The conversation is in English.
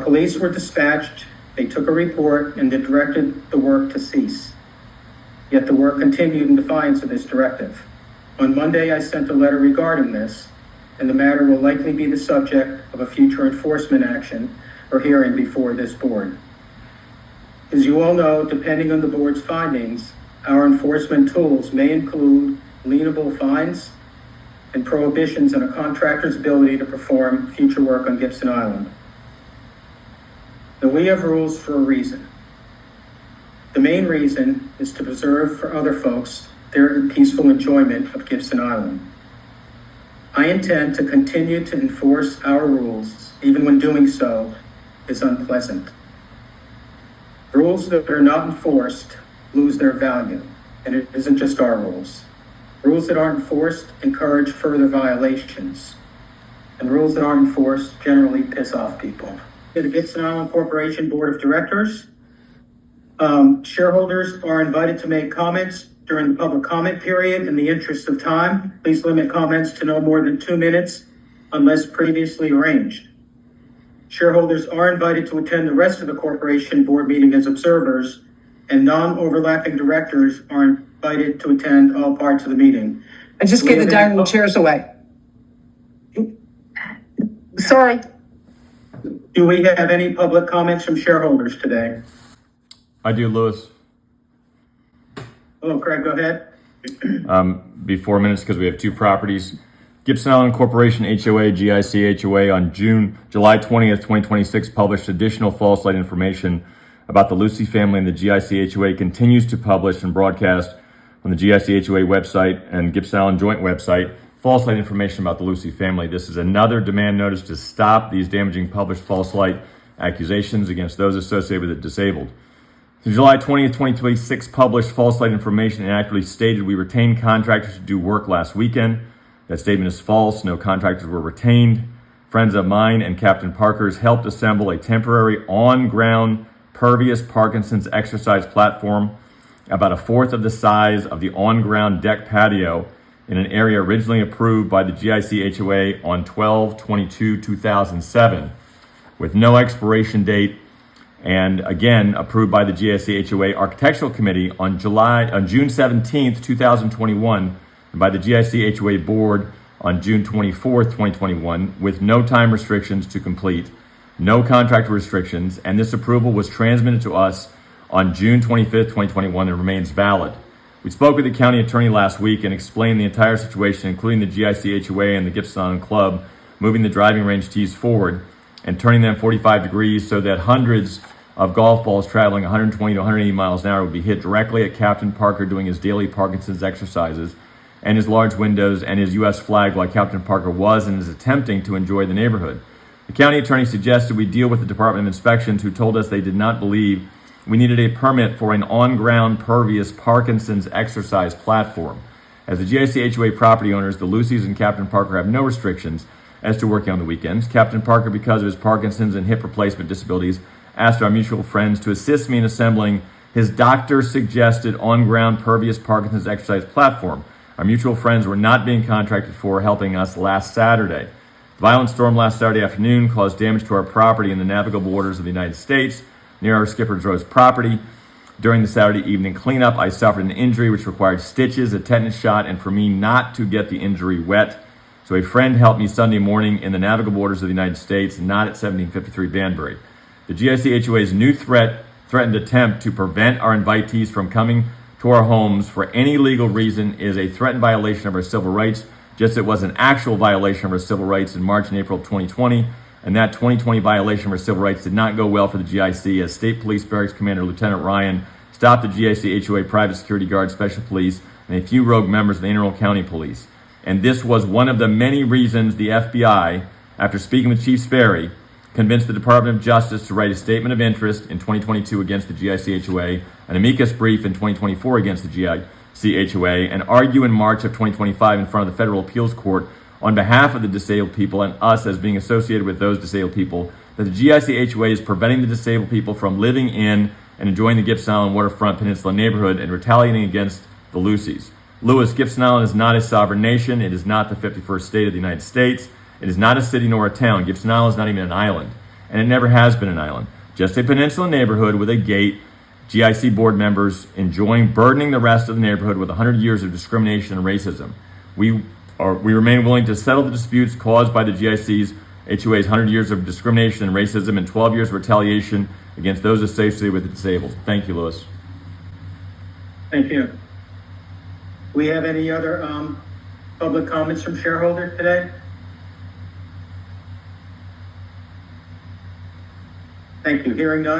police were dispatched, they took a report, and they directed the work to cease. Yet the work continued in defiance of this directive. On Monday, I sent a letter regarding this, and the matter will likely be the subject of a future enforcement action or hearing before this board. As you all know, depending on the board's findings, our enforcement tools may include lienable fines and prohibitions on a contractor's ability to perform future work on Gibson Island. Now, we have rules for a reason. The main reason is to preserve for other folks their peaceful enjoyment of Gibson Island. I intend to continue to enforce our rules, even when doing so is unpleasant. Rules that are not enforced lose their value, and it isn't just our rules. Rules that aren't enforced encourage further violations, and rules that aren't enforced generally piss off people. To the Gibson Island Corporation Board of Directors, shareholders are invited to make comments during the public comment period. In the interest of time, please limit comments to no more than 2 minutes unless previously arranged. Shareholders are invited to attend the rest of the corporation board meeting as observers, and non-overlapping directors are invited to attend all parts of the meeting. I just gave the dining room chairs away. Sorry. Do we have any public comments from shareholders today? I do, Lewis. Hello, Craig, go ahead. Be 4 minutes because we have two properties. Gibson Island Corporation HOA, GIC HOA on July 20th, 2026 published additional false light information about the Lucy family, and the GIC HOA continues to publish and broadcast on the GIC HOA website and Gibson Island joint website false light information about the Lucy family. This is another demand notice to stop these damaging published false light accusations against those associated with the disabled. The July 20th, 2026 published false light information inaccurately stated we retained contractors to do work last weekend. That statement is false. No contractors were retained. Friends of mine and Captain Parker's helped assemble a temporary on-ground pervious Parkinson's exercise platform about a fourth of the size of the on-ground deck patio in an area originally approved by the GIC HOA on 12/22/2007 with no expiration date, and again approved by the GIC HOA Architectural Committee on June 17th, 2021, and by the GIC HOA Board on June 24th, 2021, with no time restrictions to complete, no contractor restrictions, and this approval was transmitted to us on June 25th, 2021, and remains valid. We spoke with the county attorney last week and explained the entire situation, including the GIC HOA and the Gibson Island Club moving the driving range tees forward and turning them 45 degrees so that hundreds of golf balls traveling 120 to 180 miles an hour would be hit directly at Captain Parker doing his daily Parkinson's exercises and his large windows and his U.S. flag while Captain Parker was and is attempting to enjoy the neighborhood. The county attorney suggested we deal with the Department of Inspections, who told us they did not believe we needed a permit for an on-ground pervious Parkinson's exercise platform. As the GIC HOA property owners, the Lucys and Captain Parker have no restrictions as to working on the weekends. Captain Parker, because of his Parkinson's and hip replacement disabilities, asked our mutual friends to assist me in assembling his doctor-suggested on-ground pervious Parkinson's exercise platform. Our mutual friends were not being contracted for helping us last Saturday. The violent storm last Saturday afternoon caused damage to our property in the navigable waters of the United States near our Skipper's Rose property. During the Saturday evening cleanup, I suffered an injury which required stitches, a tetanus shot, and for me not to get the injury wet. So a friend helped me Sunday morning in the navigable waters of the United States, not at 1753 Banbury. The GIC HOA's new threatened attempt to prevent our invitees from coming to our homes for any legal reason is a threatened violation of our civil rights, just as it was an actual violation of our civil rights in March and April of 2020. And that 2020 violation of our civil rights did not go well for the GIC, as State Police Barracks Commander Lieutenant Ryan stopped the GIC HOA private security guard, special police, and a few rogue members of the Anne Arundel County Police. And this was one of the many reasons the FBI, after speaking with Chief Sperry, convinced the Department of Justice to write a statement of interest in 2022 against the GIC HOA, an amicus brief in 2024 against the GIC HOA, and argue in March of 2025 in front of the Federal Appeals Court on behalf of the disabled people and us as being associated with those disabled people, that the GIC HOA is preventing the disabled people from living in and enjoying the Gibson Island waterfront peninsula neighborhood and retaliating against the Lucys. Lewis, Gibson Island is not a sovereign nation. It is not the 51st state of the United States. It is not a city nor a town. Gibson Island is not even an island. and it never has been an island. Just a peninsula neighborhood with a gate. GIC board members enjoying burdening the rest of the neighborhood with 100 years of discrimination and racism. We remain willing to settle the disputes caused by the GIC's HOA's 100 years of discrimination and racism and 12 years of retaliation against those associated with the disabled. Thank you, Louis. Thank you. Do we have any other public comments from shareholders today? Thank you. Hearing none.